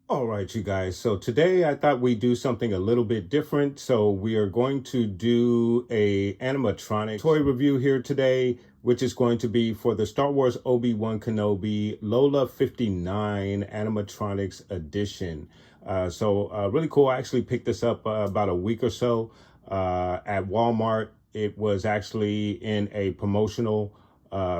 All right, you guys. So today I thought we'd do something a little bit different. So we are going to do a animatronic toy review here today, which is going to be for the Star Wars Obi Wan Kenobi Lola 59 Animatronics Edition. Really cool. I actually picked this up about a week or so at Walmart. It was actually in a promotional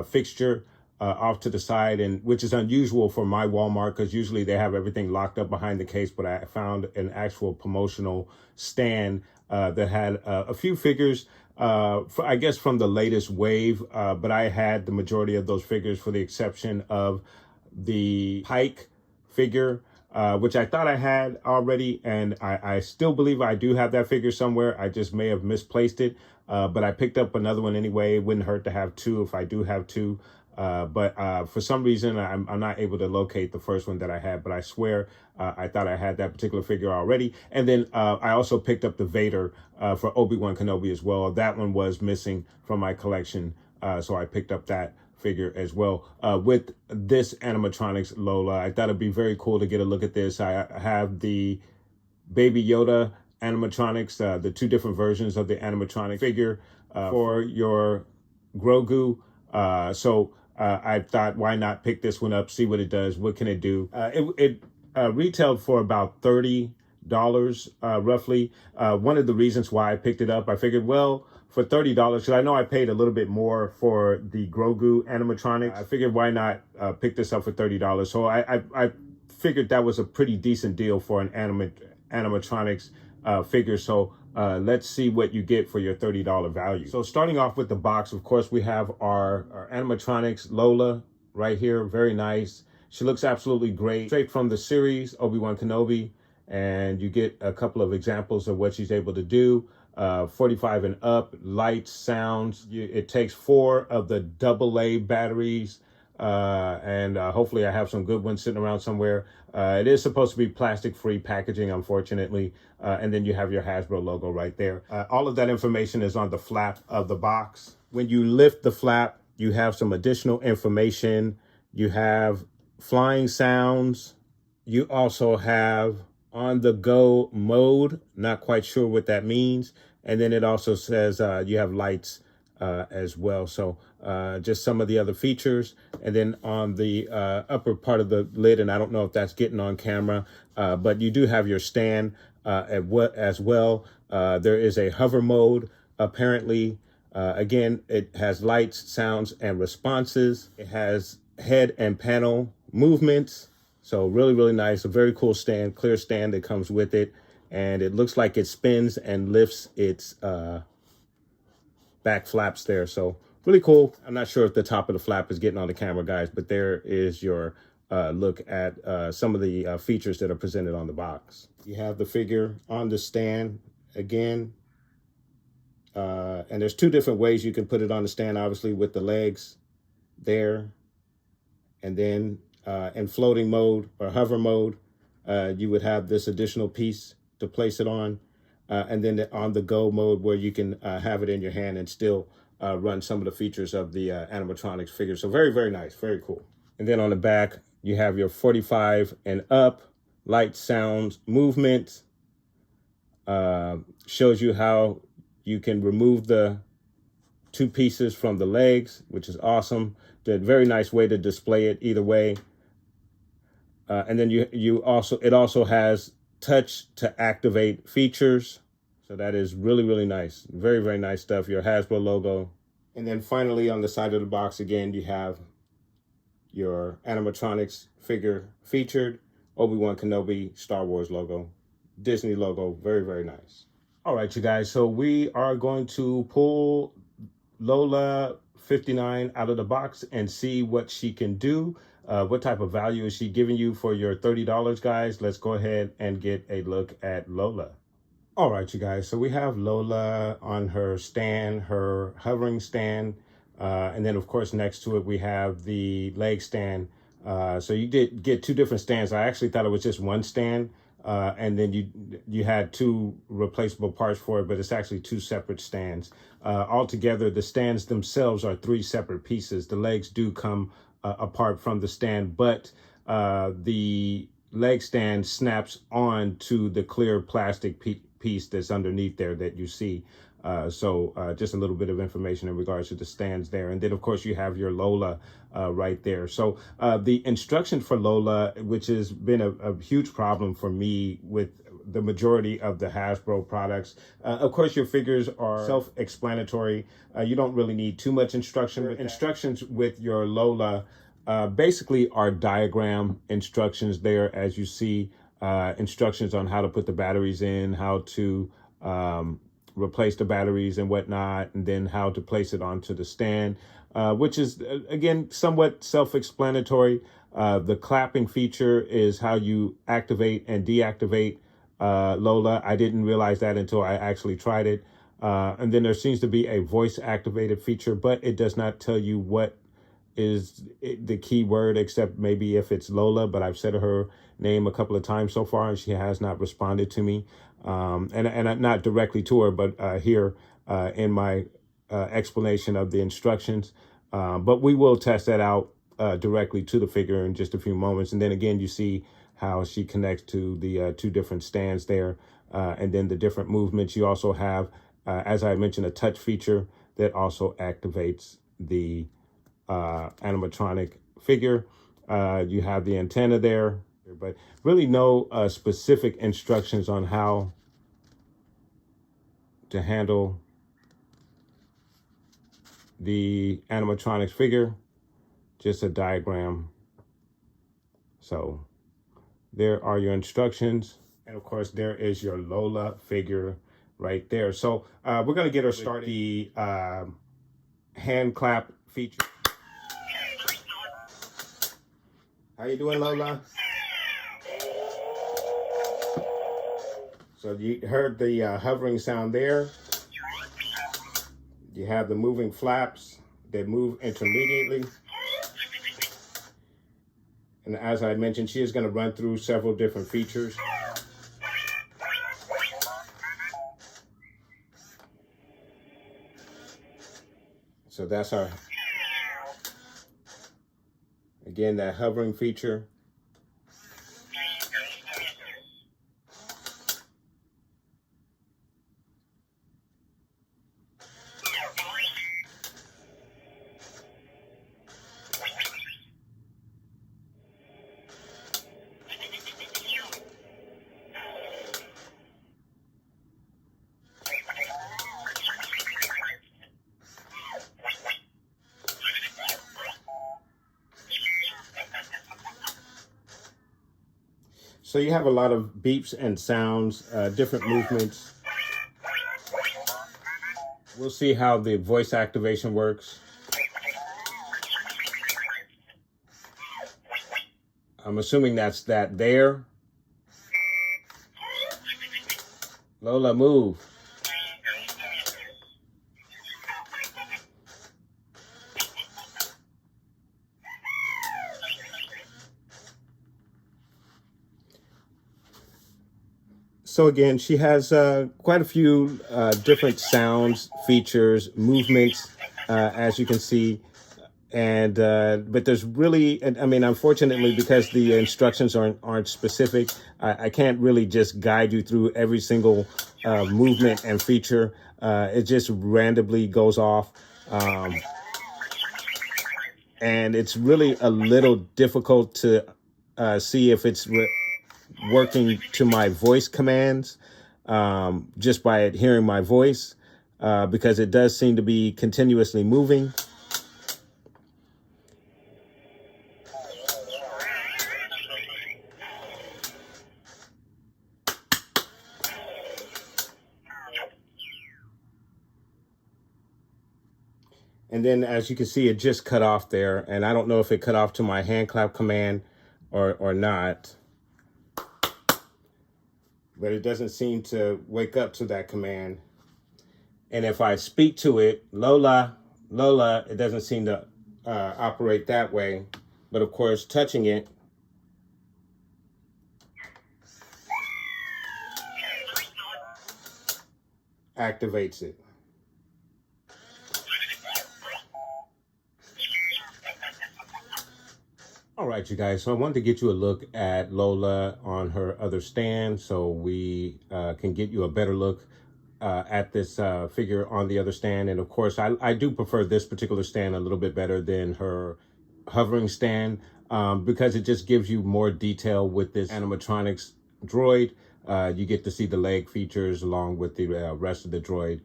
fixture off to the side, and which is unusual for my Walmart because usually they have everything locked up behind the case. But I found an actual promotional stand that had a few figures, I guess from the latest wave. But I had the majority of those figures, for the exception of the Pike figure, which I thought I had already, and I still believe I do have that figure somewhere. I just may have misplaced it, but I picked up another one anyway. It wouldn't hurt to have two if I do have two. But for some reason, I'm not able to locate the first one that I had, but I swear I thought I had that particular figure already. And then I also picked up the Vader for Obi Wan Kenobi as well. That one was missing from my collection, so I picked up that figure as well. With this animatronics Lola, I thought it'd be very cool to get a look at this. I have the Baby Yoda animatronics, the two different versions of the animatronic figure for your Grogu. I thought, why not pick this one up, see what it does, what can it do. It retailed for about $30 roughly. One of the reasons why I picked it up, I figured, well, for $30, because I know I paid a little bit more for the Grogu animatronics. I figured, why not pick this up for $30? So I figured that was a pretty decent deal for an animatronics figure. So let's see what you get for your $30 value. So starting off with the box, of course, we have our animatronics Lola right here. Very nice. She looks absolutely great. Straight from the series, Obi Wan Kenobi. And you get a couple of examples of what she's able to do. 45 and up, lights, sounds. It takes 4 of the AA batteries. And hopefully I have some good ones sitting around somewhere. It is supposed to be plastic-free packaging, unfortunately. And then you have your Hasbro logo right there. All of that information is on the flap of the box. When you lift the flap, you have some additional information. You have flying sounds. You also have on-the-go mode. Not quite sure what that means. And then it also says you have lights as well. So just some of the other features. And then on the upper part of the lid, and I don't know if that's getting on camera, but you do have your stand as well. There is a hover mode, apparently. Again, it has lights, sounds, and responses. It has head and panel movements. So really, really nice. A very cool stand, clear stand that comes with it. And it looks like it spins and lifts its back flaps there. So really cool. I'm not sure if the top of the flap is getting on the camera, guys, but there is your look at some of the features that are presented on the box. You have the figure on the stand again. And there's 2 different ways you can put it on the stand, obviously, with the legs there. And then in floating mode or hover mode, you would have this additional piece to place it on. And then on the go mode, where you can have it in your hand and still run some of the features of the animatronics figure. So very, very nice. Very cool. And then on the back, you have your 45 and up, light, sounds, movement. Shows you how you can remove the 2 pieces from the legs, which is awesome. A very nice way to display it either way. And then it also has touch to activate features. So that is really, really nice. Very, very nice stuff. Your Hasbro logo. And then finally on the side of the box, again, you have your animatronics figure featured, Obi Wan Kenobi Star Wars logo, Disney logo. Very, very nice. All right, you guys. So we are going to pull Lola 59 out of the box and see what she can do. What type of value is she giving you for your $30, guys? Let's go ahead and get a look at Lola. All right, you guys. So we have Lola on her stand, her hovering stand. And then, of course, next to it, we have the leg stand. So you did get two different stands. I actually thought it was just one stand. And then you had two replaceable parts for it, but it's actually two separate stands. Altogether, the stands themselves are three separate pieces. The legs do come apart from the stand, but the leg stand snaps on to the clear plastic piece that's underneath there that you see. So just a little bit of information in regards to the stands there. And then, of course, you have your Lola right there. So the instruction for Lola, which has been a huge problem for me with the majority of the Hasbro products. Of course, your figures are self-explanatory. You don't really need too much instruction. Instructions with your Lola basically are diagram instructions there, as you see. Instructions on how to put the batteries in, how to replace the batteries and whatnot, and then how to place it onto the stand, which is, again, somewhat self-explanatory. The clapping feature is how you activate and deactivate Lola. I didn't realize that until I actually tried it. And then there seems to be a voice-activated feature, but it does not tell you what is the key word, except maybe if it's Lola, but I've said her name a couple of times so far and she has not responded to me. And not directly to her, but here in my explanation of the instructions. But we will test that out directly to the figure in just a few moments. And then again, you see how she connects to the two different stands there, and then the different movements. You also have, as I mentioned, a touch feature that also activates the animatronic figure. You have the antenna there, but really no specific instructions on how to handle the animatronics figure, just a diagram. So there are your instructions. And of course, there is your Lola figure right there. So we're going to get her started. The hand clap feature. How you doing, Lola? So you heard the hovering sound there. You have the moving flaps that move intermediately. And as I mentioned, she is going to run through several different features. So that's our, again, that hovering feature. So you have a lot of beeps and sounds, different movements. We'll see how the voice activation works. I'm assuming that's that there. Lola, move. So again, she has quite a few different sounds, features, movements, as you can see. And but there's really, I mean, unfortunately, because the instructions aren't specific, I can't really just guide you through every single movement and feature. It just randomly goes off. And it's really a little difficult to see if it's working to my voice commands just by hearing my voice, because it does seem to be continuously moving. And then as you can see, it just cut off there. And I don't know if it cut off to my hand clap command or not. But it doesn't seem to wake up to that command. And if I speak to it, Lola, Lola, it doesn't seem to operate that way. But of course, touching it activates it. All right, you guys, so I wanted to get you a look at Lola on her other stand so we can get you a better look at this figure on the other stand. And of course, I do prefer this particular stand a little bit better than her hovering stand because it just gives you more detail with this animatronics droid. You get to see the leg features along with the rest of the droid.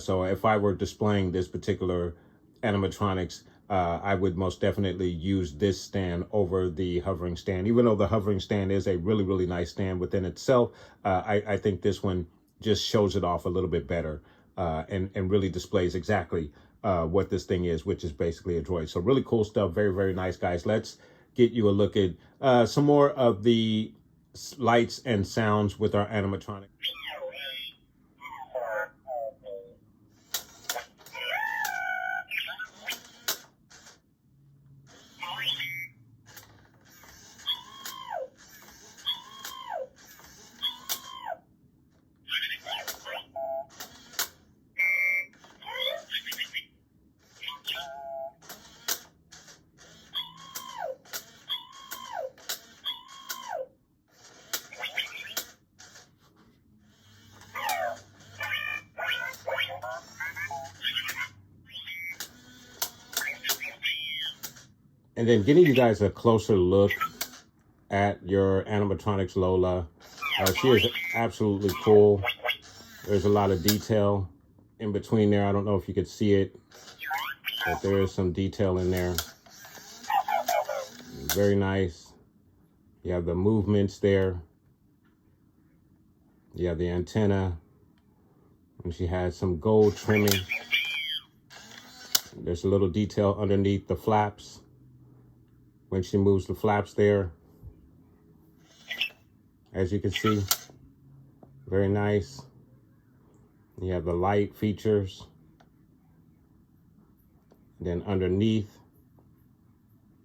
So if I were displaying this particular animatronics, I would most definitely use this stand over the hovering stand. Even though the hovering stand is a really, really nice stand within itself, I think this one just shows it off a little bit better and really displays exactly what this thing is, which is basically a droid. So really cool stuff. Very, very nice, guys. Let's get you a look at some more of the lights and sounds with our animatronic. And then getting you guys a closer look at your animatronics Lola. She is absolutely cool. There's a lot of detail in between there. I don't know if you could see it, but there is some detail in there. Very nice. You have the movements there. You have the antenna. And she has some gold trimming. There's a little detail underneath the flaps when she moves the flaps there. As you can see, very nice. You have the light features. Then underneath,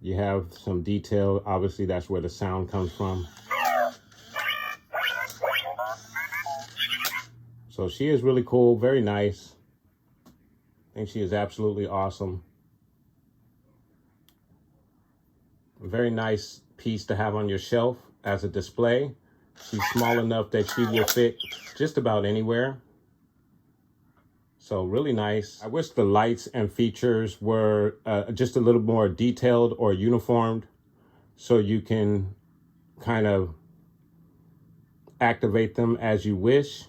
you have some detail. Obviously, that's where the sound comes from. So she is really cool, very nice. I think she is absolutely awesome. A very nice piece to have on your shelf as a display. She's small enough that she will fit just about anywhere. So really nice. I wish the lights and features were just a little more detailed or uniformed so you can kind of activate them as you wish.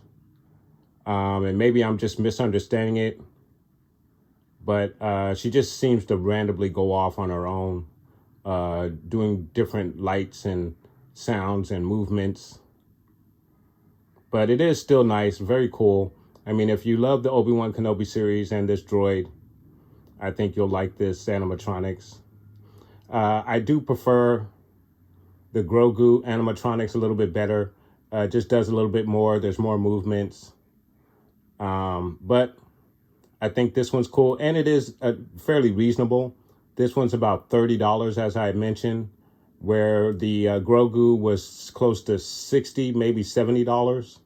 And maybe I'm just misunderstanding it, but she just seems to randomly go off on her own, doing different lights and sounds and movements. But it is still nice, very cool. I mean, if you love the Obi Wan Kenobi series and this droid, I think you'll like this animatronics. I do prefer the Grogu animatronics a little bit better. It just does a little bit more. There's more movements. But I think this one's cool, and it is fairly reasonable. This one's about $30, as I had mentioned, where the Grogu was close to $60, maybe $70.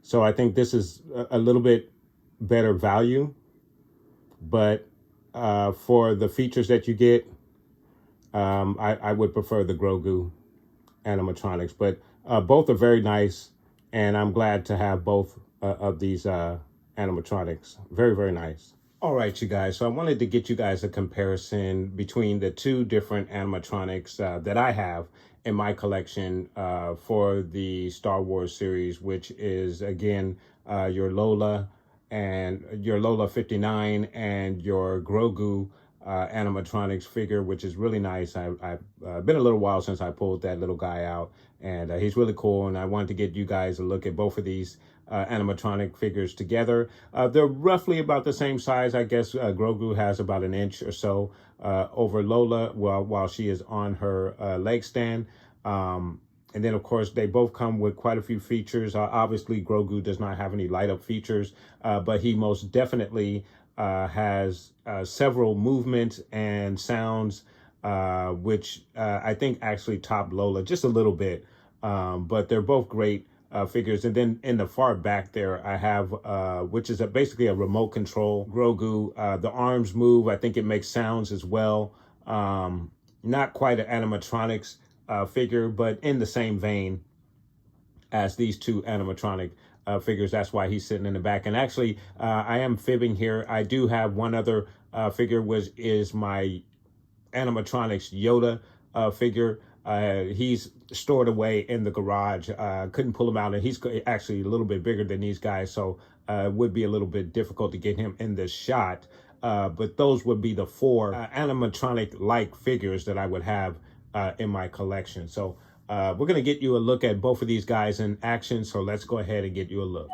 So I think this is a little bit better value. But for the features that you get, I would prefer the Grogu animatronics. But both are very nice, and I'm glad to have both of these animatronics. Very, very nice. All right, you guys. So I wanted to get you guys a comparison between the two different animatronics that I have in my collection for the Star Wars series, which is, again, your Lola and your Lola 59 and your Grogu animatronics figure, which is really nice. I've been a little while since I pulled that little guy out, and he's really cool. And I wanted to get you guys a look at both of these animatronic figures together. They're roughly about the same size. I guess Grogu has about an inch or so over Lola while she is on her leg stand. And then, of course, they both come with quite a few features. Obviously, Grogu does not have any light up features, but he most definitely has several movements and sounds, which I think actually top Lola just a little bit. But they're both great figures. And then in the far back there, I have, which is basically a remote control Grogu. The arms move. I think it makes sounds as well. Not quite an animatronics figure, but in the same vein as these two animatronic figures. That's why he's sitting in the back. And actually, I am fibbing here. I do have one other figure, which is my animatronics Yoda figure. He's stored away in the garage. Couldn't pull him out, and he's actually a little bit bigger than these guys, so it would be a little bit difficult to get him in this shot. But those would be the four animatronic-like figures that I would have in my collection. So we're going to get you a look at both of these guys in action. So let's go ahead and get you a look.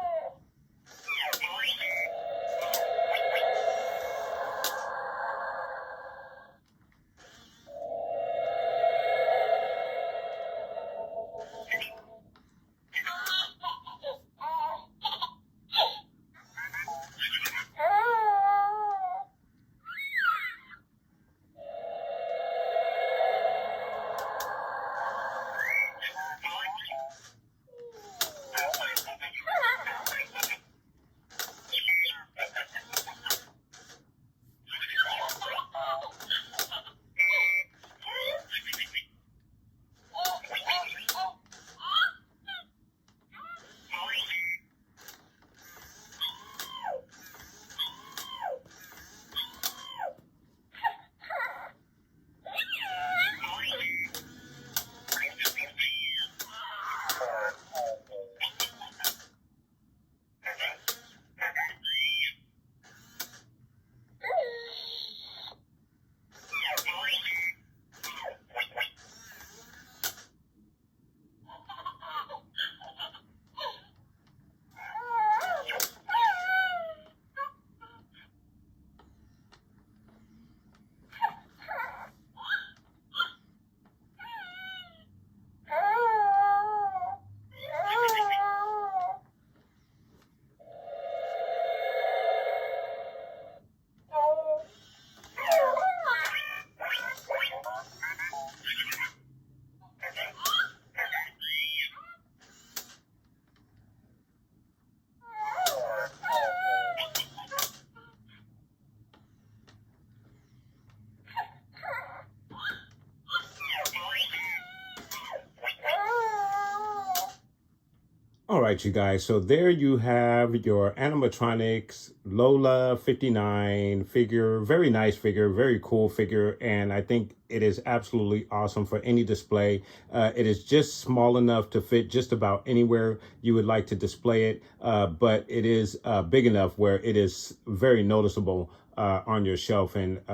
All right, you guys. So there you have your animatronics Lola 59 figure. Very nice figure, very cool figure. And I think it is absolutely awesome for any display. It is just small enough to fit just about anywhere you would like to display it. But it is big enough where it is very noticeable on your shelf, and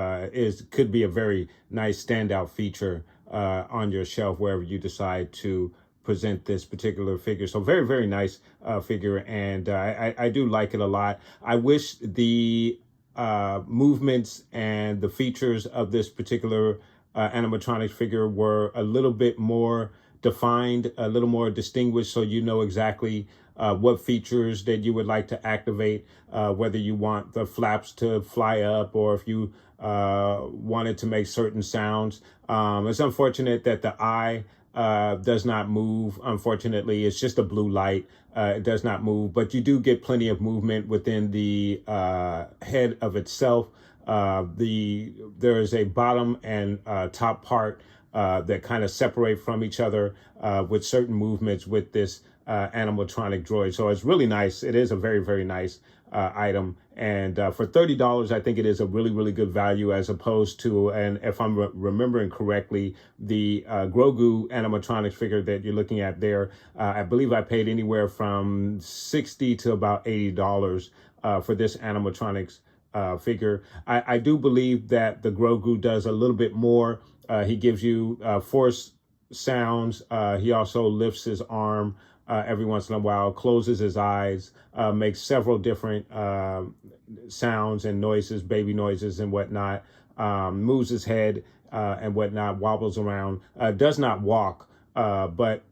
could be a very nice standout feature on your shelf wherever you decide to present this particular figure. So very, very nice figure, and I do like it a lot. I wish the movements and the features of this particular animatronics figure were a little bit more defined, a little more distinguished, so you know exactly what features that you would like to activate, whether you want the flaps to fly up or if you wanted to make certain sounds. It's unfortunate that the eye does not move. Unfortunately, it's just a blue light. It does not move, but you do get plenty of movement within the head of itself. There is a bottom and top part that kind of separate from each other with certain movements with this animatronic droid. So it's really nice. It is a very, very nice item. And for $30, I think it is a really, really good value as opposed to, and if I'm remembering correctly, the Grogu animatronics figure that you're looking at there, I believe I paid anywhere from $60 to about $80 for this animatronics figure. I do believe that the Grogu does a little bit more. He gives you force sounds. He also lifts his arm every once in a while, closes his eyes, makes several different sounds and noises, baby noises and whatnot, moves his head and whatnot, wobbles around, does not walk, but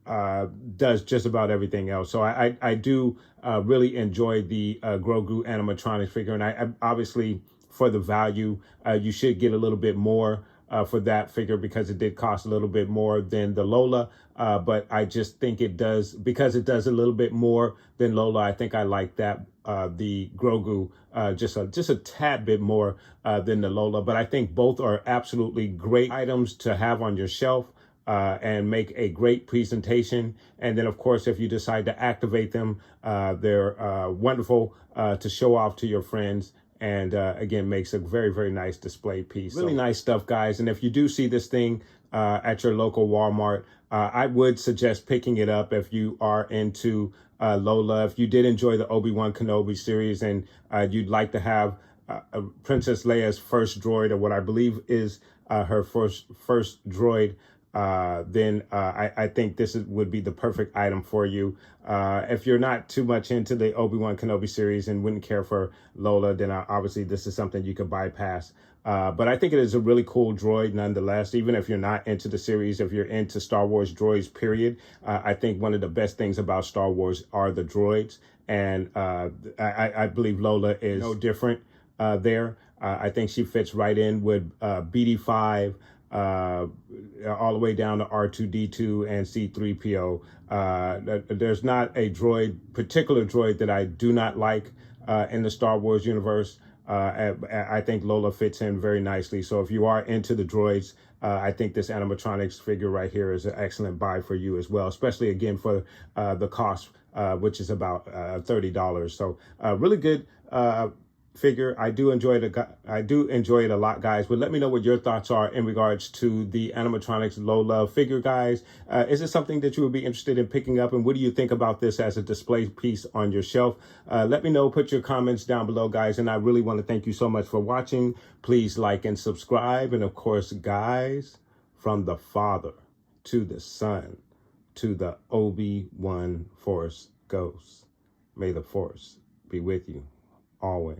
does just about everything else. So I do really enjoy the Grogu animatronics figure. And I obviously, for the value, you should get a little bit more for that figure because it did cost a little bit more than the Lola. But I just think it does, because it does a little bit more than Lola, I think I like that the Grogu just a tad bit more than the Lola. But I think both are absolutely great items to have on your shelf and make a great presentation. And then, of course, if you decide to activate them, they're wonderful to show off to your friends. And again, makes a very, very nice display piece. Really nice stuff, guys. And if you do see this thing at your local Walmart, I would suggest picking it up if you are into Lola. If you did enjoy the Obi Wan Kenobi series and you'd like to have Princess Leia's first droid, or what I believe is her first droid, then I think this would be the perfect item for you. If you're not too much into the Obi Wan Kenobi series and wouldn't care for Lola, then obviously this is something you could bypass. But I think it is a really cool droid nonetheless. Even if you're not into the series, if you're into Star Wars droids, period, I think one of the best things about Star Wars are the droids. And I believe Lola is no different there. I think she fits right in with BD5, all the way down to R2-D2 and C-3PO. There's not a particular droid that I do not like in the Star Wars universe. I think Lola fits in very nicely. So if you are into the droids, I think this animatronics figure right here is an excellent buy for you as well, especially again for the cost, which is about $30. So really good figure. I do enjoy it a lot, guys. But let me know what your thoughts are in regards to the animatronics Lola figure, guys. Is it something that you would be interested in picking up? And what do you think about this as a display piece on your shelf? Let me know. Put your comments down below, guys. And I really want to thank you so much for watching. Please like and subscribe. And of course, guys, from the Father to the Son to the Obi Wan Force Ghost, may the Force be with you always.